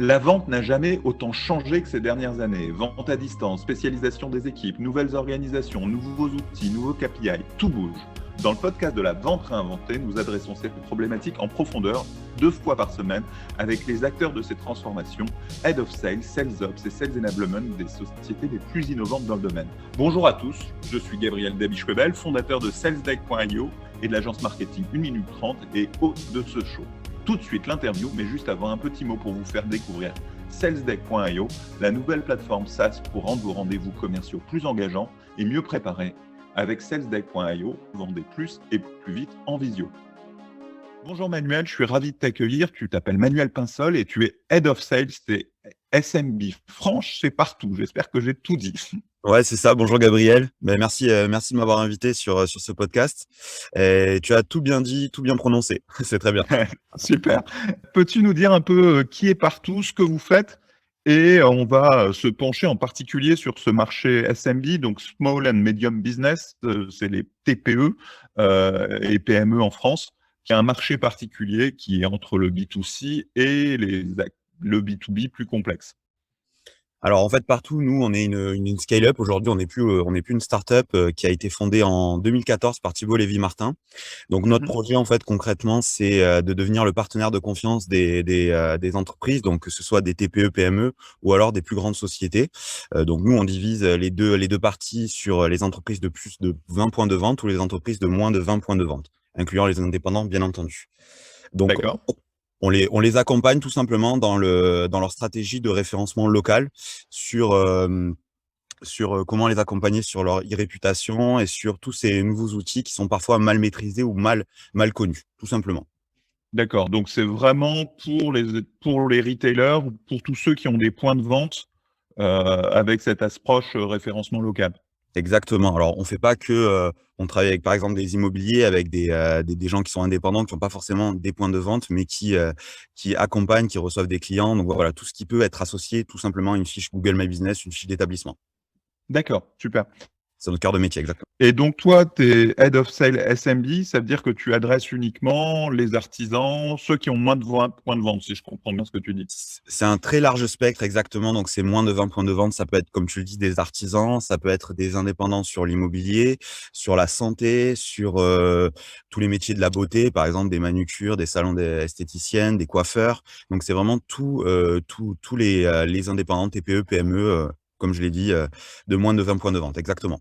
La vente n'a jamais autant changé que ces dernières années. Vente à distance, spécialisation des équipes, nouvelles organisations, nouveaux outils, nouveaux KPI, tout bouge. Dans le podcast de la vente réinventée, nous adressons cette problématique en profondeur 2 fois par semaine avec les acteurs de ces transformations, Head of Sales, Sales Ops et Sales Enablement des sociétés les plus innovantes dans le domaine. Bonjour à tous, je suis Gabriel Dabischwebel, fondateur de SalesDeck.io et de l'agence marketing 1 minute 30 et hôte de ce show. Tout de suite l'interview, mais juste avant un petit mot pour vous faire découvrir SalesDeck.io, la nouvelle plateforme SaaS pour rendre vos rendez-vous commerciaux plus engageants et mieux préparés. Avec SalesDeck.io, vendez plus et plus vite en visio. Bonjour Manuel, je suis ravi de t'accueillir. Tu t'appelles Manuel Pinsol et tu es Head of Sales, c'est SMB. France, c'est partout. J'espère que j'ai tout dit. Ouais, c'est ça. Bonjour Gabriel. Merci de m'avoir invité sur ce podcast. Et tu as tout bien dit, tout bien prononcé. C'est très bien. Super. Peux-tu nous dire un peu qui est partout, ce que vous faites? Et on va se pencher en particulier sur ce marché SMB, donc Small and Medium Business, c'est les TPE et PME en France, qui est un marché particulier qui est entre le B2C et le B2B plus complexe. Alors en fait, partout, nous, on est une scale-up. Aujourd'hui, on n'est plus une start-up qui a été fondée en 2014 par Thibault Lévy-Martin. Donc notre Mhm. projet, en fait, concrètement, c'est de devenir le partenaire de confiance des entreprises, donc que ce soit des TPE, PME ou alors des plus grandes sociétés. Donc nous, on divise les deux parties sur les entreprises de plus de 20 points de vente ou les entreprises de moins de 20 points de vente, incluant les indépendants, bien entendu. Donc, D'accord. on les accompagne tout simplement dans leur stratégie de référencement local sur, comment les accompagner sur leur e-réputation et sur tous ces nouveaux outils qui sont parfois mal maîtrisés ou mal connus, tout simplement. D'accord. Donc c'est vraiment pour les retailers, pour tous ceux qui ont des points de vente avec cette approche référencement local. Exactement. Alors, on fait pas que, on travaille avec, par exemple, des immobiliers, avec des gens qui sont indépendants, qui ont pas forcément des points de vente, mais qui accompagnent, qui reçoivent des clients. Donc voilà, tout ce qui peut être associé tout simplement à une fiche Google My Business, une fiche d'établissement. D'accord, super. C'est notre cœur de métier, exactement. Et donc toi, tu es Head of Sale SMB, ça veut dire que tu adresses uniquement les artisans, ceux qui ont moins de 20 points de vente, si je comprends bien ce que tu dis. C'est un très large spectre, exactement. Donc, c'est moins de 20 points de vente. Ça peut être, comme tu le dis, des artisans, ça peut être des indépendants sur l'immobilier, sur la santé, sur tous les métiers de la beauté, par exemple des manucures, des salons esthéticiennes, des coiffeurs. Donc, c'est vraiment tous les indépendants TPE, PME, comme je l'ai dit, de moins de 20 points de vente, exactement.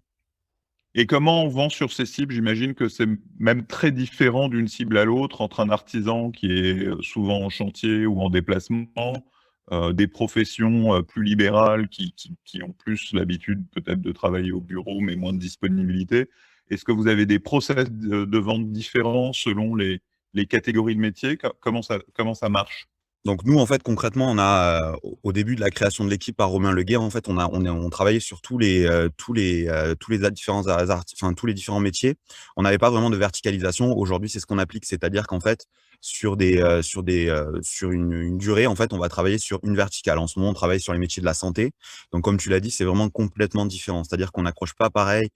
Et comment on vend sur ces cibles? J'imagine que c'est même très différent d'une cible à l'autre, entre un artisan qui est souvent en chantier ou en déplacement, des professions plus libérales qui ont plus l'habitude peut-être de travailler au bureau, mais moins de disponibilité. Est-ce que vous avez des process de vente différents selon les catégories de métiers? Comment ça marche? Donc nous, en fait, concrètement, on a, au début de la création de l'équipe par Romain Leguer, en fait, on travaillait sur tous les différents métiers. On n'avait pas vraiment de verticalisation. Aujourd'hui, c'est ce qu'on applique, c'est-à-dire qu'en fait, sur une durée, en fait, on va travailler sur une verticale. En ce moment, on travaille sur les métiers de la santé. Donc, comme tu l'as dit, c'est vraiment complètement différent. C'est-à-dire qu'on n'accroche pas pareil,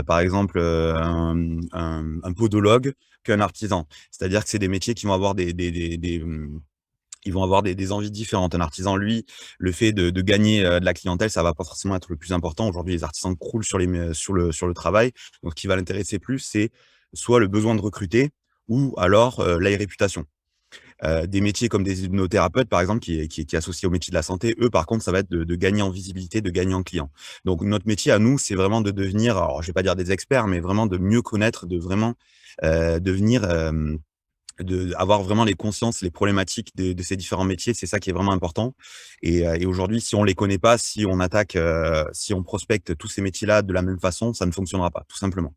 par exemple, un podologue qu'un artisan. C'est-à-dire que c'est des métiers qui vont avoir ils vont avoir des envies différentes. Un artisan, lui, le fait de gagner de la clientèle, ça va pas forcément être le plus important. Aujourd'hui, les artisans croulent sur le travail. Donc, ce qui va l'intéresser plus, c'est soit le besoin de recruter ou alors la réputation. Des métiers comme des hypnothérapeutes, par exemple, qui est associé au métier de la santé, eux, par contre, ça va être de gagner en visibilité, de gagner en clients. Donc, notre métier à nous, c'est vraiment de devenir, alors je vais pas dire des experts, mais vraiment de mieux connaître, de vraiment devenir avoir vraiment les consciences, les problématiques de ces différents métiers, c'est ça qui est vraiment important. Et aujourd'hui, si on les connaît pas, si on attaque, si on prospecte tous ces métiers-là de la même façon, ça ne fonctionnera pas, tout simplement.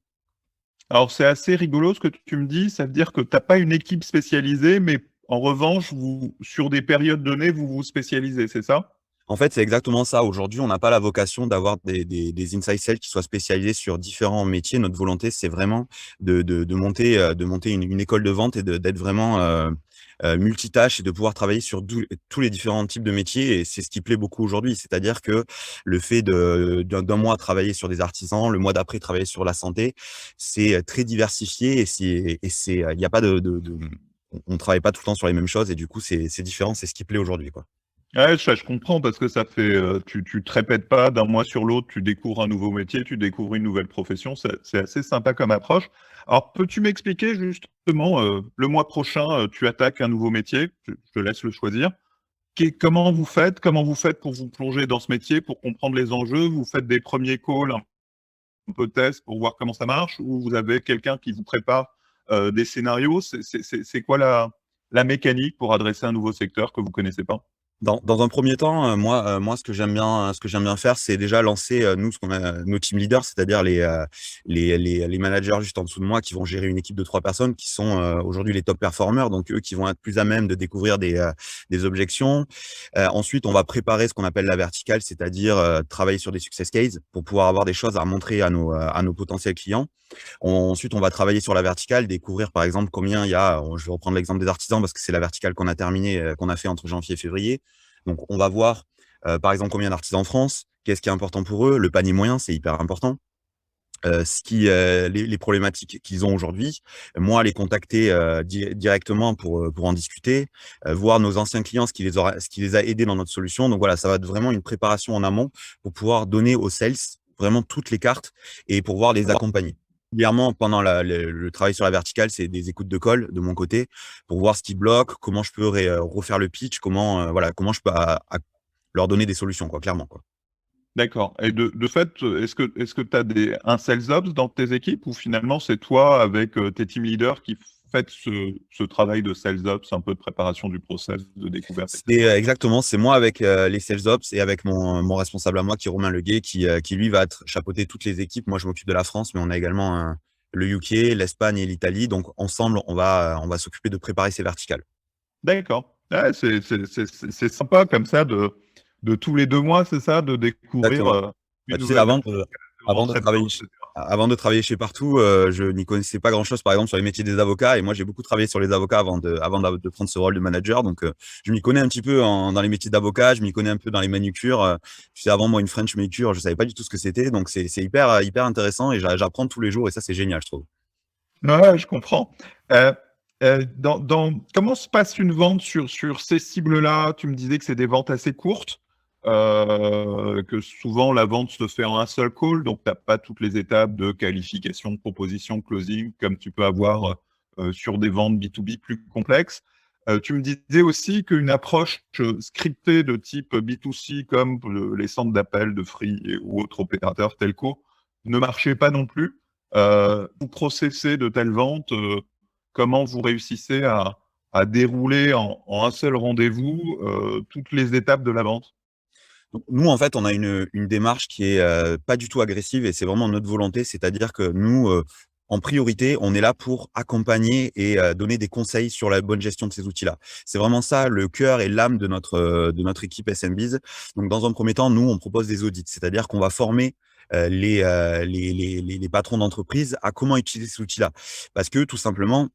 Alors, c'est assez rigolo ce que tu me dis. Ça veut dire que tu as pas une équipe spécialisée, mais en revanche, sur des périodes données, vous vous spécialisez, c'est ça? En fait, c'est exactement ça. Aujourd'hui, on n'a pas la vocation d'avoir des inside sales qui soient spécialisés sur différents métiers. Notre volonté, c'est vraiment de monter une école de vente et d'être vraiment multitâche et de pouvoir travailler sur tous les différents types de métiers. Et c'est ce qui plaît beaucoup aujourd'hui. C'est-à-dire que le fait d'un mois travailler sur des artisans, le mois d'après travailler sur la santé, c'est très diversifié il n'y a pas on travaille pas tout le temps sur les mêmes choses et du coup, c'est différent. C'est ce qui plaît aujourd'hui, quoi. Ouais, je comprends parce que ça fait, tu te répètes pas d'un mois sur l'autre, tu découvres un nouveau métier, tu découvres une nouvelle profession, c'est assez sympa comme approche. Alors, peux-tu m'expliquer justement, le mois prochain, tu attaques un nouveau métier, je te laisse le choisir. Comment vous faites pour vous plonger dans ce métier, pour comprendre les enjeux? Vous faites des premiers calls, un peu test pour voir comment ça marche, ou vous avez quelqu'un qui vous prépare, des scénarios? C'est quoi la mécanique pour adresser un nouveau secteur que vous connaissez pas? Dans un premier temps, moi, ce que j'aime bien faire, c'est déjà lancer, nous, ce qu'on a nos team leaders, c'est-à-dire les managers juste en dessous de moi qui vont gérer une équipe de 3 personnes qui sont, aujourd'hui les top performers, donc eux qui vont être plus à même de découvrir des objections. Ensuite, on va préparer ce qu'on appelle la verticale, c'est-à-dire, travailler sur des success cases pour pouvoir avoir des choses à montrer à nos potentiels clients. Ensuite, on va travailler sur la verticale, découvrir par exemple combien il y a, je vais reprendre l'exemple des artisans parce que c'est la verticale qu'on a terminée, qu'on a fait entre janvier et février. Donc, on va voir, par exemple, combien d'artisans en France, qu'est-ce qui est important pour eux, le panier moyen, c'est hyper important. Les problématiques qu'ils ont aujourd'hui, moi les contacter directement pour en discuter, voir nos anciens clients, ce qui les a aidés dans notre solution. Donc voilà, ça va être vraiment une préparation en amont pour pouvoir donner aux sales vraiment toutes les cartes et pour pouvoir les accompagner. Clairement, pendant le travail sur la verticale, c'est des écoutes de call de mon côté pour voir ce qui bloque, comment je peux refaire le pitch, comment je peux leur donner des solutions, quoi, clairement, quoi. D'accord, et de fait, est-ce que tu as un sales ops dans tes équipes, ou finalement c'est toi avec, tes team leaders qui faites ce travail de sales ops, un peu de préparation du process, de découverte et C'est, cetera? exactement, c'est moi avec, les sales ops et avec mon responsable à moi qui est Romain Leguet qui lui va être chapeauter toutes les équipes. Moi, je m'occupe de la France, mais on a également, le UK, l'Espagne et l'Italie. Donc ensemble, on va s'occuper de préparer ces verticales. D'accord. Ouais, c'est sympa comme ça de tous les 2 mois, c'est ça? De découvrir, Exactement. une Bah, tu sais, nouvelle verticale, de avant de rentrer dedans travailler et ch cetera. avant de travailler chez Partout, je n'y connaissais pas grand-chose, par exemple, sur les métiers des avocats et moi, j'ai beaucoup travaillé sur les avocats avant de prendre ce rôle de manager donc je m'y connais un petit peu dans les métiers d'avocat, je m'y connais un peu dans les manucures, tu sais, avant, moi, une French manicure, je savais pas du tout ce que c'était donc c'est hyper, hyper intéressant et j'apprends tous les jours et ça, c'est génial, je trouve. Ouais, je comprends. Heu comment se passe une vente sur ces cibles-là? Tu me disais que c'est des ventes assez courtes, que souvent la vente se fait en un seul call, donc tu as pas toutes les étapes de qualification, proposition, closing, comme tu peux avoir, sur des ventes B2B plus complexes. Tu me disais aussi qu'une approche, scriptée de type B2C comme les centres d'appel de Free ou autres opérateurs telco ne marchait pas non plus. Vous processez de telles ventes, comment vous réussissez à dérouler en un seul rendez-vous, toutes les étapes de la vente? Donc nous, en fait, on a une démarche qui est, pas du tout agressive et c'est vraiment notre volonté. C'est-à-dire que nous, en priorité, on est là pour accompagner et donner des conseils sur la bonne gestion de ces outils-là. C'est vraiment ça le cœur et l'âme de notre équipe SMBiz. Donc dans un premier temps, nous, on propose des audits, c'est-à-dire qu'on va former, les patrons d'entreprise à comment utiliser ces outils-là. Parce que tout simplement,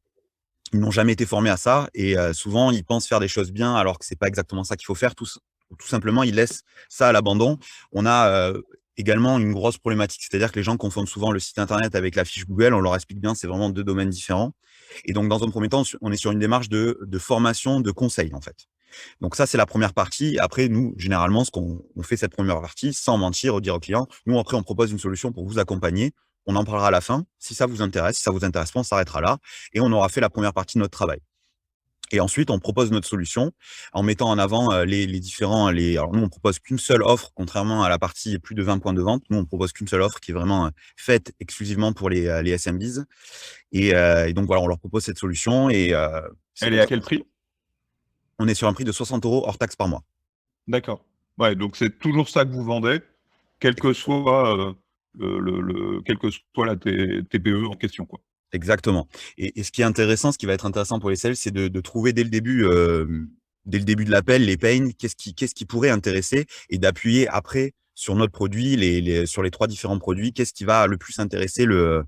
ils n'ont jamais été formés à ça et souvent, ils pensent faire des choses bien alors que c'est pas exactement ça qu'il faut faire. Tout simplement, ils laissent ça à l'abandon. On a, également une grosse problématique, c'est-à-dire que les gens confondent souvent le site internet avec la fiche Google. On leur explique bien, c'est vraiment 2 domaines différents et donc dans un premier temps, on est sur une démarche de formation, de conseil, en fait. Donc ça, c'est la première partie. Après, nous, généralement, on fait cette première partie sans mentir, dire au client. Nous, après, on propose une solution pour vous accompagner. On en parlera à la fin. Si ça vous intéresse, si ça vous intéresse pas, on s'arrêtera là et on aura fait la première partie de notre travail. Et ensuite, on propose notre solution en mettant en avant alors nous, on propose qu'une seule offre, contrairement à la partie plus de 20 points de vente. Nous, on propose qu'une seule offre qui est vraiment faite exclusivement pour les SMBs. Et donc voilà, on leur propose cette solution et c'est Elle comme est à ça. quel prix? On est sur un prix de 60 € hors taxe par mois. D'accord. Ouais, donc c'est toujours ça que vous vendez, quel que soit, quelle que soit la TPE en question, quoi? Exactement. Et ce qui est intéressant, ce qui va être intéressant pour les sales, c'est de trouver dès le début de l'appel, les pains, qu'est-ce qui pourrait intéresser et d'appuyer après sur notre produit, sur les 3 différents produits, qu'est-ce qui va le plus intéresser le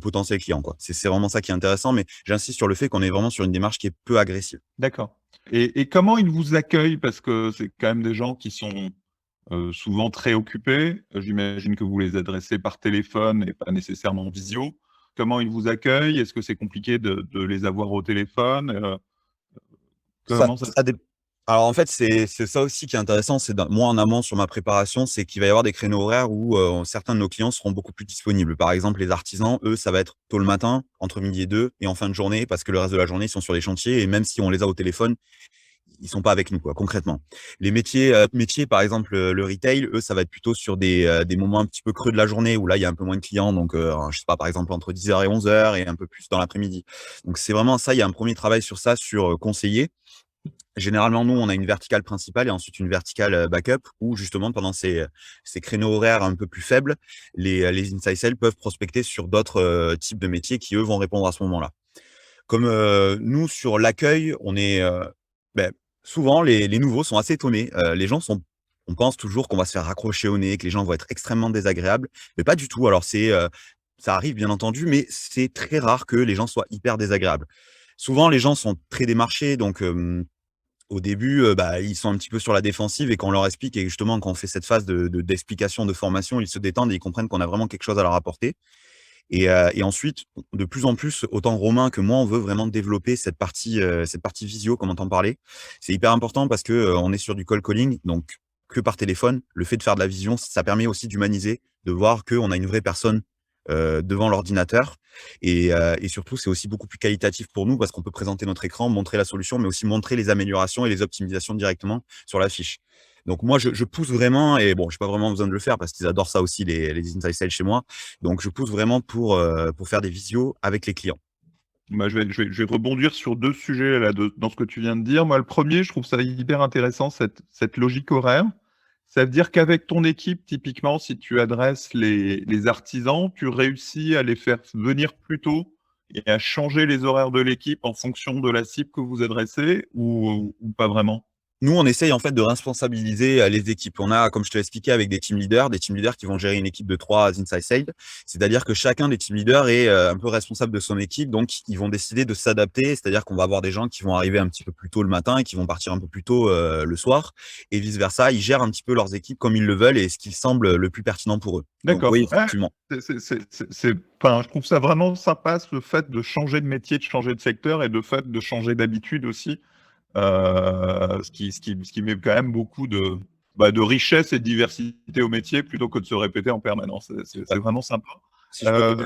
potentiel client, quoi. C'est vraiment ça qui est intéressant, mais j'insiste sur le fait qu'on est vraiment sur une démarche qui est peu agressive. D'accord, et comment ils vous accueillent? Parce que c'est quand même des gens qui sont, souvent très occupés. J'imagine que vous les adressez par téléphone et pas nécessairement en visio. Comment ils vous accueillent? Est-ce que c'est compliqué de les avoir au téléphone? Ça Comment ça se ça dé passe? Alors en fait, c'est ça aussi qui est intéressant, c'est moi en amont sur ma préparation, c'est qu'il va y avoir des créneaux horaires où certains de nos clients seront beaucoup plus disponibles. Par exemple, les artisans, eux, ça va être tôt le matin, entre midi et 2, et en fin de journée, parce que le reste de la journée, ils sont sur les chantiers, et même si on les a au téléphone, ils sont pas avec nous, quoi, concrètement. Les métiers, par exemple, le retail, eux, ça va être plutôt sur des moments un petit peu creux de la journée où là, il y a un peu moins de clients. Donc, je sais pas, par exemple, entre 10h et 11h et un peu plus dans l'après-midi. Donc, c'est vraiment ça. Il y a un premier travail sur ça, sur conseiller. Généralement, nous, on a une verticale principale et ensuite une verticale backup où justement, pendant ces créneaux horaires un peu plus faibles, les inside sales peuvent prospecter sur d'autres types de métiers qui, eux, vont répondre à ce moment-là. Comme nous, sur l'accueil, on est beh, souvent, les nouveaux sont assez étonnés. Les gens sont on pense toujours qu'on va se faire raccrocher au nez, que les gens vont être extrêmement désagréables, mais pas du tout. Alors ça arrive bien entendu, mais c'est très rare que les gens soient hyper désagréables. Souvent, les gens sont très démarchés, donc au début, bah, ils sont un petit peu sur la défensive et quand on leur explique et justement quand on fait cette phase d'explication, de formation, ils se détendent et ils comprennent qu'on a vraiment quelque chose à leur apporter. Et ensuite, de plus en plus, autant Romain que moi, on veut vraiment développer cette partie visio, comme on entend parler. C'est hyper important parce que, on est sur du cold calling, donc que par téléphone. Le fait de faire de la vision, ça permet aussi d'humaniser, de voir qu'on a une vraie personne, devant l'ordinateur et surtout, c'est aussi beaucoup plus qualitatif pour nous parce qu'on peut présenter notre écran, montrer la solution, mais aussi montrer les améliorations et les optimisations directement sur la fiche. Donc moi, je pousse vraiment et bon, j'ai pas vraiment besoin de le faire parce qu'ils adorent ça aussi les inside sales chez moi. Donc je pousse vraiment pour faire des visios avec les clients. Moi, je vais rebondir sur 2 sujets là, dans ce que tu viens de dire. Moi, le premier, je trouve ça hyper intéressant, cette logique horaire. Ça veut dire qu'avec ton équipe, typiquement, si tu adresses les artisans, tu réussis à les faire venir plus tôt et à changer les horaires de l'équipe en fonction de la cible que vous adressez ou pas vraiment? Nous, on essaye en fait de responsabiliser les équipes. On a, comme je te l'ai expliqué, avec des team leaders qui vont gérer une équipe de 3 inside sales. C'est-à-dire que chacun des team leaders est un peu responsable de son équipe, donc ils vont décider de s'adapter. C'est-à-dire qu'on va avoir des gens qui vont arriver un petit peu plus tôt le matin et qui vont partir un peu plus tôt le soir, et vice versa. Ils gèrent un petit peu leurs équipes comme ils le veulent et ce qui semble le plus pertinent pour eux. Donc D'accord. oui, Ouais, effectivement. enfin, je trouve ça vraiment sympa, ce fait de changer de métier, de changer de secteur et de fait de changer d'habitude aussi. Ce qui met quand même beaucoup de richesse et de diversité au métier plutôt que de se répéter en permanence. C'est vraiment sympa. Heu,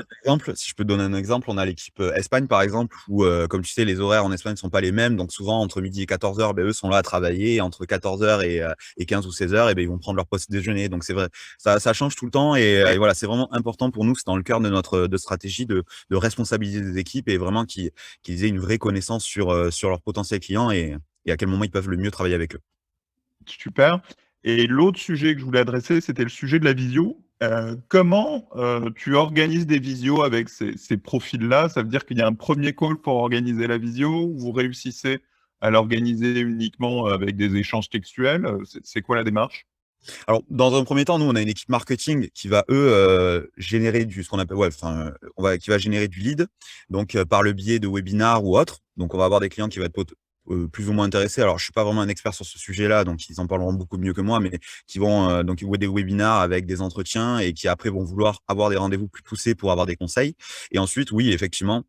Si je peux te donner un exemple, on a l'équipe, Espagne par exemple où, comme tu sais, les horaires en Espagne ne sont pas les mêmes, donc souvent entre midi et 14h, eux sont là à travailler et entre 14h et 15 ou 16h ils vont prendre leur pause déjeuner. Donc c'est vrai, ça change tout le temps et voilà, c'est vraiment important pour nous, c'est dans le cœur de notre, stratégie de responsabiliser les équipes et vraiment qu'ils aient une vraie connaissance sur leurs potentiels clients et à quel moment ils peuvent le mieux travailler avec eux. Super. Et l'autre sujet que je voulais adresser, c'était le sujet de la visio. Comment, tu organises des visios avec ces profils-là? Ça veut dire qu'il y a un premier call pour organiser la visio ou vous réussissez à l'organiser uniquement avec des échanges textuels? C'est quoi la démarche? Alors, dans un premier temps, nous, on a une équipe marketing qui va, eux, générer ce qu'on appelle, ouais, enfin, qui va générer du lead, donc, par le biais de webinars ou autres. Donc, on va avoir des clients qui vont être plus ou moins intéressés. Alors, je suis pas vraiment un expert sur ce sujet-là, donc ils en parleront beaucoup mieux que moi, mais qui vont, donc des webinars avec des entretiens et qui après vont vouloir avoir des rendez-vous plus poussés pour avoir des conseils. Et ensuite, oui, effectivement,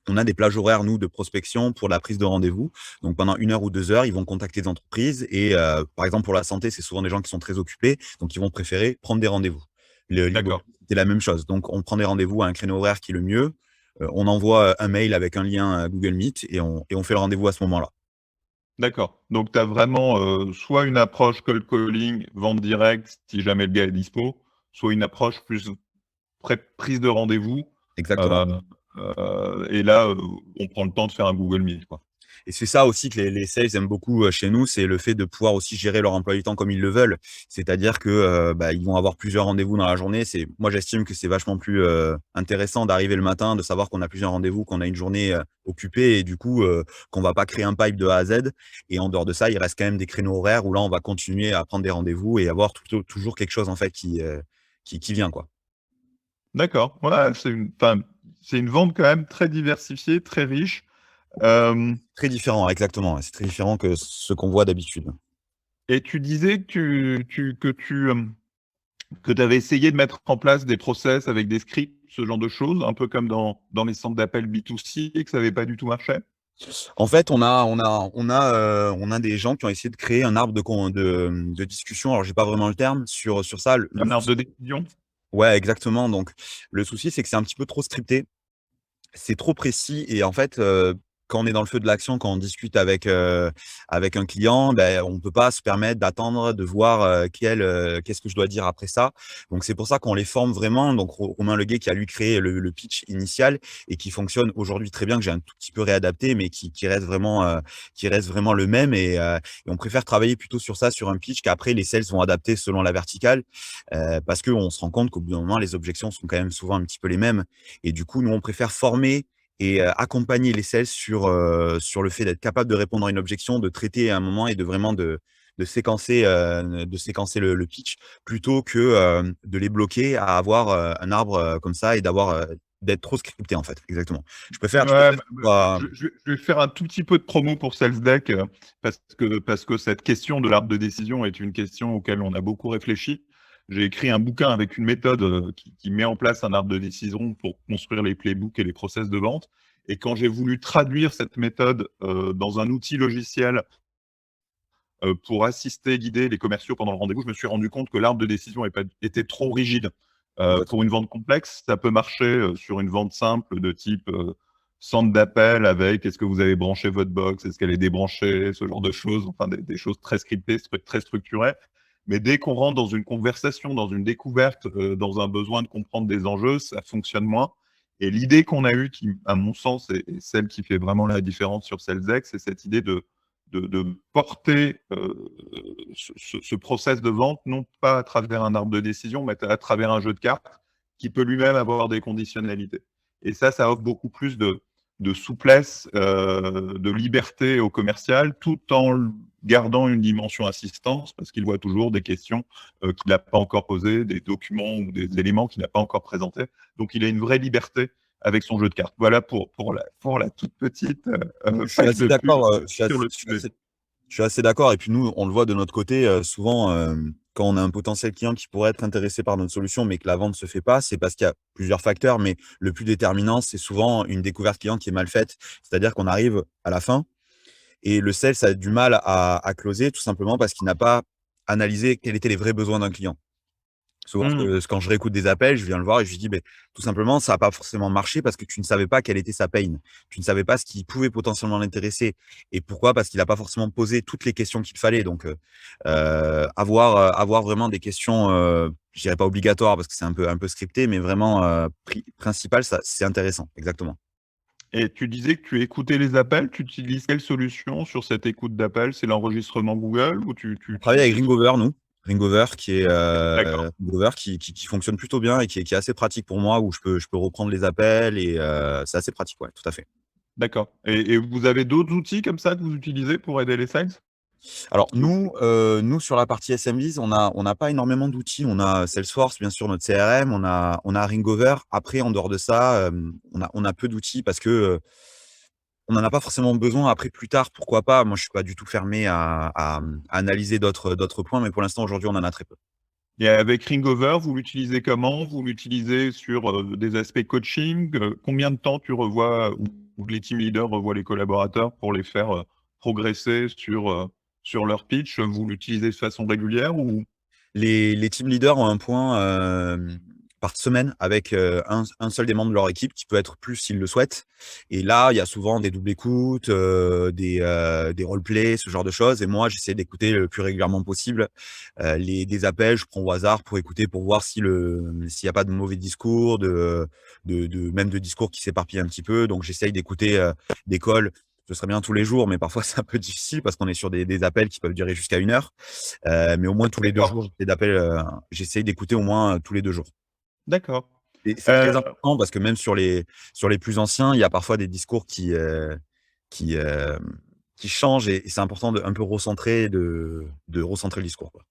on a des plages horaires, nous, de prospection pour la prise de rendez-vous. Donc, pendant 1 heure ou 2 heures, ils vont contacter des entreprises et par exemple, pour la santé, c'est souvent des gens qui sont très occupés, donc ils vont préférer prendre des rendez-vous. Le D'accord. l'immobilier, c'est la même chose. Donc, on prend des rendez-vous à un créneau horaire qui est le mieux. On envoie un mail avec un lien Google Meet et on fait le rendez-vous à ce moment-là. D'accord. Donc tu as vraiment, soit une approche cold calling, vente directe, si jamais le gars est dispo, soit une approche plus prise de rendez-vous, Exactement. heu et là, on prend le temps de faire un Google Meet, quoi. Et c'est ça aussi que les sales aiment beaucoup, chez nous, c'est le fait de pouvoir aussi gérer leur emploi du temps comme ils le veulent. C'est-à-dire que, bah, ils vont avoir plusieurs rendez-vous dans la journée. Moi, j'estime que c'est vachement plus, intéressant d'arriver le matin, de savoir qu'on a plusieurs rendez-vous, qu'on a une journée, occupée et du coup, qu'on va pas créer un pipe de A à Z. Et en dehors de ça, il reste quand même des créneaux horaires où là, on va continuer à prendre des rendez-vous et avoir toujours quelque chose en fait qui vient, quoi. D'accord, voilà, c'est une vente quand même très diversifiée, très riche. Hem Très différent, exactement, ouais, c'est très différent que ce qu'on voit d'habitude. et tu disais que tu avais essayé de mettre en place des process avec des scripts, ce genre de choses, un peu comme dans les centres d'appel B2C et que ça avait pas du tout marché? En fait, on a des gens qui ont essayé de créer un arbre de discussion. Alors, j'ai pas vraiment le terme sur ça. Le Un arbre de souci, décision? ouais, exactement. Donc, le souci, c'est que c'est un petit peu trop scripté. C'est trop précis et en fait, quand on est dans le feu de l'action, quand on discute avec un client, ben on peut pas se permettre d'attendre, de voir, qu'est-ce que je dois dire après ça. Donc c'est pour ça qu'on les forme vraiment. Donc Romain Leguet qui a lui créé le pitch initial et qui fonctionne aujourd'hui très bien, que j'ai un tout petit peu réadapté, mais qui reste vraiment le même et on préfère travailler plutôt sur ça, sur un pitch qu'après les sales vont adapter selon la verticale, parce qu'on se rend compte qu'au bout d'un moment, les objections sont quand même souvent un petit peu les mêmes et du coup, nous, on préfère former et accompagner les sales sur le fait d'être capable de répondre à une objection, de traiter à un moment et de vraiment de séquencer le pitch plutôt que, de les bloquer à avoir, un arbre, comme ça et d'être trop scripté, en fait. Exactement. Je Ouais, préfère que ce soit je vais faire un tout petit peu de promo pour SalesDeck, parce que cette question de l'arbre de décision est une question auquel on a beaucoup réfléchi. J'ai écrit un bouquin avec une méthode qui met en place un arbre de décision pour construire les playbooks et les process de vente. Et quand j'ai voulu traduire cette méthode dans un outil logiciel pour assister, guider les commerciaux pendant le rendez-vous, je me suis rendu compte que l'arbre de décision était trop rigide. complètement. Pour une vente complexe, ça peut marcher sur une vente simple de type centre d'appel avec est-ce que vous avez branché votre box, est-ce qu'elle est débranchée, ce genre de choses, enfin des choses très scriptées, très structurées. Mais dès qu'on rentre dans une conversation, dans une découverte, dans un besoin de comprendre des enjeux, ça fonctionne moins. Et l'idée qu'on a eue, qui, à mon sens, est celle qui fait vraiment la différence sur SalesX, c'est cette idée de porter ce process de vente, non pas à travers un arbre de décision, mais à travers un jeu de cartes qui peut lui-même avoir des conditionnalités. Et ça offre beaucoup plus de souplesse, de liberté au commercial, tout en gardant une dimension assistance, parce qu'il voit toujours des questions qu'il n'a pas encore posées, des documents ou des éléments qu'il n'a pas encore présentés. Donc, il a une vraie liberté avec son jeu de cartes. Voilà pour la toute petite Je suis page assez de pub d'accord, sur le sujet. je suis assez d'accord et puis nous, on le voit de notre côté, souvent, quand on a un potentiel client qui pourrait être intéressé par notre solution, mais que la vente se fait pas, c'est parce qu'il y a plusieurs facteurs, mais le plus déterminant, c'est souvent une découverte client qui est mal faite. C'est-à-dire qu'on arrive à la fin et le sales a du mal à closer tout simplement parce qu'il n'a pas analysé quels étaient les vrais besoins d'un client. Souvent, Mmh. quand je réécoute des appels, je viens le voir et je lui dis: «Beh, tout simplement, ça a pas forcément marché parce que tu ne savais pas quelle était sa pain. Tu ne savais pas ce qui pouvait potentiellement l'intéresser» et pourquoi? Parce qu'il a pas forcément posé toutes les questions qu'il fallait donc avoir vraiment des questions, je dirais pas obligatoires parce que c'est un peu scripté, mais vraiment, principales, ça c'est intéressant. Exactement. Et tu disais que tu écoutais les appels, tu utilises quelle solution sur cette écoute d'appel? C'est l'enregistrement Google ou tu On travaille avec utilises Ringover, nous. Ringover d'accord, qui fonctionne plutôt bien et qui est assez pratique pour moi où je peux reprendre les appels et c'est assez pratique, ouais, tout à fait. d'accord. Et vous avez d'autres outils comme ça que vous utilisez pour aider les sales? Alors nous sur la partie SMBs, on n'a pas énormément d'outils. On a Salesforce, bien sûr, notre CRM, on a Ringover. Après, en dehors de ça, on a peu d'outils parce que, on n'en a pas forcément besoin. Après, plus tard, pourquoi pas? Moi, je suis pas du tout fermé à analyser d'autres points, mais pour l'instant, aujourd'hui, on en a très peu. Et avec Ringover, vous l'utilisez comment? Vous l'utilisez sur, des aspects coaching? Combien de temps tu revois ou les team leaders revoient les collaborateurs pour les faire, progresser sur leur pitch? Vous l'utilisez de façon régulière ou Les team leaders ont un point, par semaine avec, un seul des membres de leur équipe qui peut être plus s'ils le souhaitent et là, il y a souvent des doubles écoutes, des roleplays, ce genre de choses et moi, j'essaie d'écouter le plus régulièrement possible, les des appels, je prends au hasard pour écouter, pour voir s'il y a pas de mauvais discours, même de discours qui s'éparpillent un petit peu donc j'essaye d'écouter, des calls. Ce serait bien tous les jours mais parfois c'est un peu difficile parce qu'on est sur des appels qui peuvent durer jusqu'à 1 heure. Mais au moins tous les 2 d'accord, jours, j'essaye d'écouter au moins, tous les 2 jours d'accord. et c'est Heu très important parce que même sur les plus anciens, il y a parfois des discours qui, qui changent et c'est important de un peu recentrer, de recentrer le discours, quoi.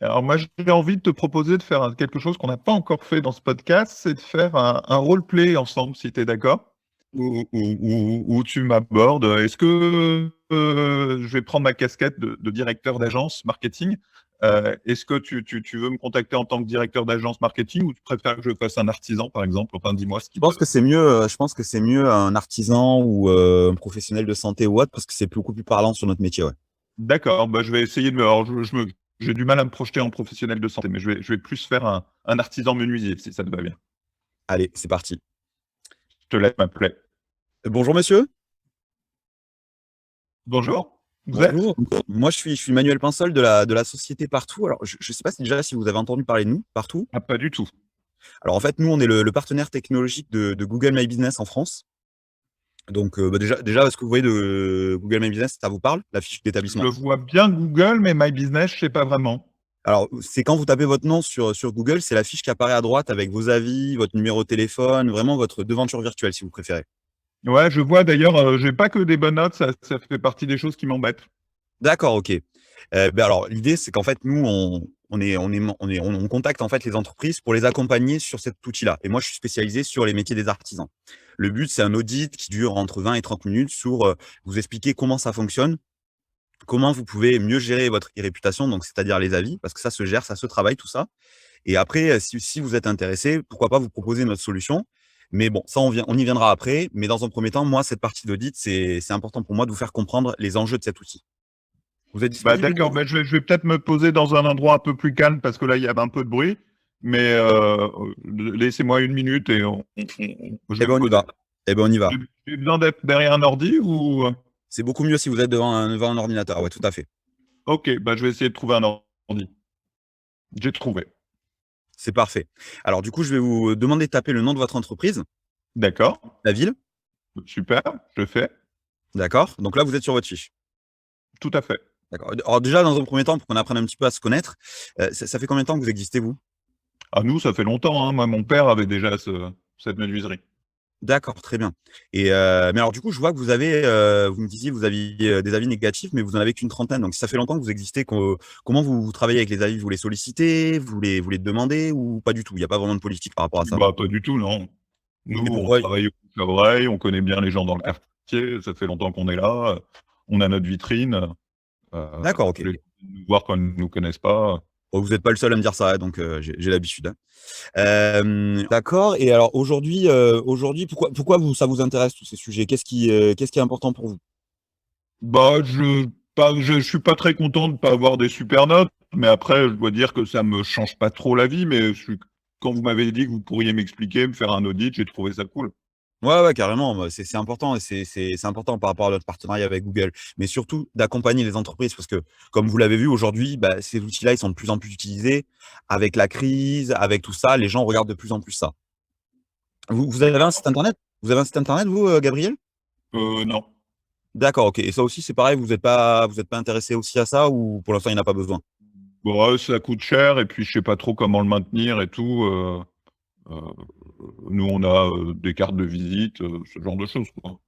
Alors moi, j'ai envie de te proposer de faire quelque chose qu'on n'a pas encore fait dans ce podcast, c'est de faire un roleplay ensemble, si tu es d'accord? Où tu m'abordes, est-ce que, je vais prendre ma casquette de directeur d'agence marketing, Est-ce que tu veux me contacter en tant que directeur d'agence marketing ou tu préfères que je fasse un artisan, par exemple? Enfin, dis-moi ce qui Je pense que c'est mieux, je pense que c'est mieux un artisan ou un professionnel de santé ou autre parce que c'est beaucoup plus parlant sur notre métier, ouais. D'accord, bah, je vais essayer de me alors j'ai du mal à me projeter en professionnel de santé, mais je vais plus faire un artisan menuisier, si ça te va bien. Allez, c'est parti. Je te laisse m'appeler. Bonjour monsieur. Bonjour, vous êtes? Bonjour. Moi je suis Manuel Pinsol de la société Partout. Alors je sais pas si vous avez entendu parler de nous, Partout. Ah, pas du tout. Alors en fait, nous on est le partenaire technologique de Google My Business en France. Donc déjà est-ce que vous voyez de Google My Business, ça vous parle, la fiche Je d'établissement? vois bien Google, mais My Business, je sais pas vraiment. Alors, c'est quand vous tapez votre nom sur Google, c'est la fiche qui apparaît à droite avec vos avis, votre numéro de téléphone, vraiment votre devanture virtuelle si vous préférez. Ouais, je vois d'ailleurs, j'ai pas que des bonnes notes, ça fait partie des choses qui m'embêtent. D'accord, OK. Alors l'idée, c'est qu'en fait, nous, on contacte en fait les entreprises pour les accompagner sur cet outil-là et moi, je suis spécialisé sur les métiers des artisans. Le but, c'est un audit qui dure entre 20 et 30 minutes sur, vous expliquer comment ça fonctionne, comment vous pouvez mieux gérer votre réputation, donc c'est-à-dire les avis, parce que ça se gère, ça se travaille, tout ça. Et après, si vous êtes intéressé, pourquoi pas vous proposer notre solution. Mais bon, ça, on y viendra après. Mais dans un premier temps, moi, cette partie d'audit, c'est important pour moi de vous faire comprendre les enjeux de cet outil. Vous êtes Bah, disponible? d'accord, bah, je vais peut-être me poser dans un endroit un peu plus calme parce que là, il y a un peu de bruit. Mais laissez-moi 1 minute et je Eh vais ben, me on y poser. va. Eh ben, on y va. J'ai besoin d'être derrière un ordi ou? C'est beaucoup mieux si vous êtes devant un ordinateur. Ouais, tout à fait. Ok, bah, je vais essayer de trouver un ordi. J'ai trouvé. C'est parfait. Alors, du coup, je vais vous demander de taper le nom de votre entreprise, D'accord, la ville. super, je fais. D'accord? Donc là, vous êtes sur votre fiche. Tout à fait. D'accord. Alors déjà, dans un premier temps, pour qu'on apprenne un petit peu à se connaître, ça fait combien de temps que vous existez, vous? Ah, nous, ça fait longtemps, hein. Moi, mon père avait déjà cette menuiserie. D'accord, très bien. Et mais alors du coup, je vois que vous avez, vous me disiez, vous aviez, des avis négatifs, mais vous en avez qu'une trentaine. Donc si ça fait longtemps que vous existez, comment vous travaillez avec les avis? Vous les sollicitez? Vous les demandez ou pas du tout? Il y a pas vraiment de politique par rapport à ça? Bah, pas du tout, non. Nous, Mais on pourquoi? travaille au bouche à oreille, on connaît bien les gens dans le quartier, ça fait longtemps qu'on est là, on a notre vitrine, D'accord, OK. les gens viennent nous voir quand ils ne nous connaissent pas. Bon, vous êtes pas le seul à me dire ça, hein, donc j'ai l'habitude, hein. D'accord et alors aujourd'hui, pourquoi ça vous intéresse tous ces sujets? Qu'est-ce qui est important pour vous? Bah, je suis pas très content de pas avoir des super notes, mais après, je dois dire que ça me change pas trop la vie, mais quand vous m'avez dit que vous pourriez m'expliquer, me faire un audit, j'ai trouvé ça cool. Ouais, ouais, carrément, bah, c'est important et c'est important par rapport à notre partenariat avec Google, mais surtout d'accompagner les entreprises parce que, comme vous l'avez vu aujourd'hui, bah, ces outils-là, ils sont de plus en plus utilisés. Avec la crise, avec tout ça, les gens regardent de plus en plus ça. Vous avez un site internet? Vous avez un site internet vous, Gabriel? Non. D'accord, OK et ça aussi, c'est pareil, vous êtes pas intéressé aussi à ça ou pour l'instant, il y en a pas besoin? Bah, ouais, ça coûte cher et puis je sais pas trop comment le maintenir et tout, heu, nous on a, des cartes de visite, ce genre de choses, quoi.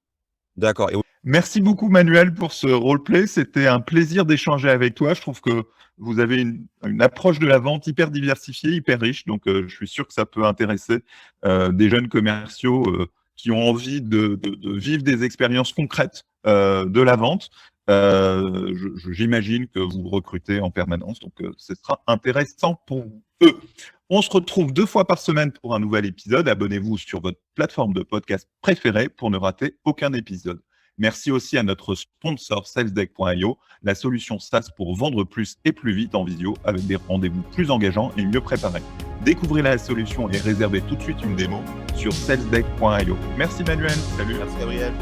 D'accord et Merci beaucoup Manuel pour ce roleplay, c'était un plaisir d'échanger avec toi. Je trouve que vous avez une approche de la vente hyper diversifiée, hyper riche, donc je suis sûr que ça peut intéresser, des jeunes commerciaux, qui ont envie de vivre des expériences concrètes, de la vente. J'imagine que vous recrutez en permanence, donc ce sera intéressant pour eux. On se retrouve 2 fois par semaine pour un nouvel épisode. Abonnez-vous sur votre plateforme de podcast préférée pour ne rater aucun épisode. Merci aussi à notre sponsor salesdeck.io, la solution SaaS pour vendre plus et plus vite en visio avec des rendez-vous plus engageants et mieux préparés. Découvrez la solution et réservez tout de suite une démo sur salesdeck.io. Merci Manuel, salut. merci Gabriel.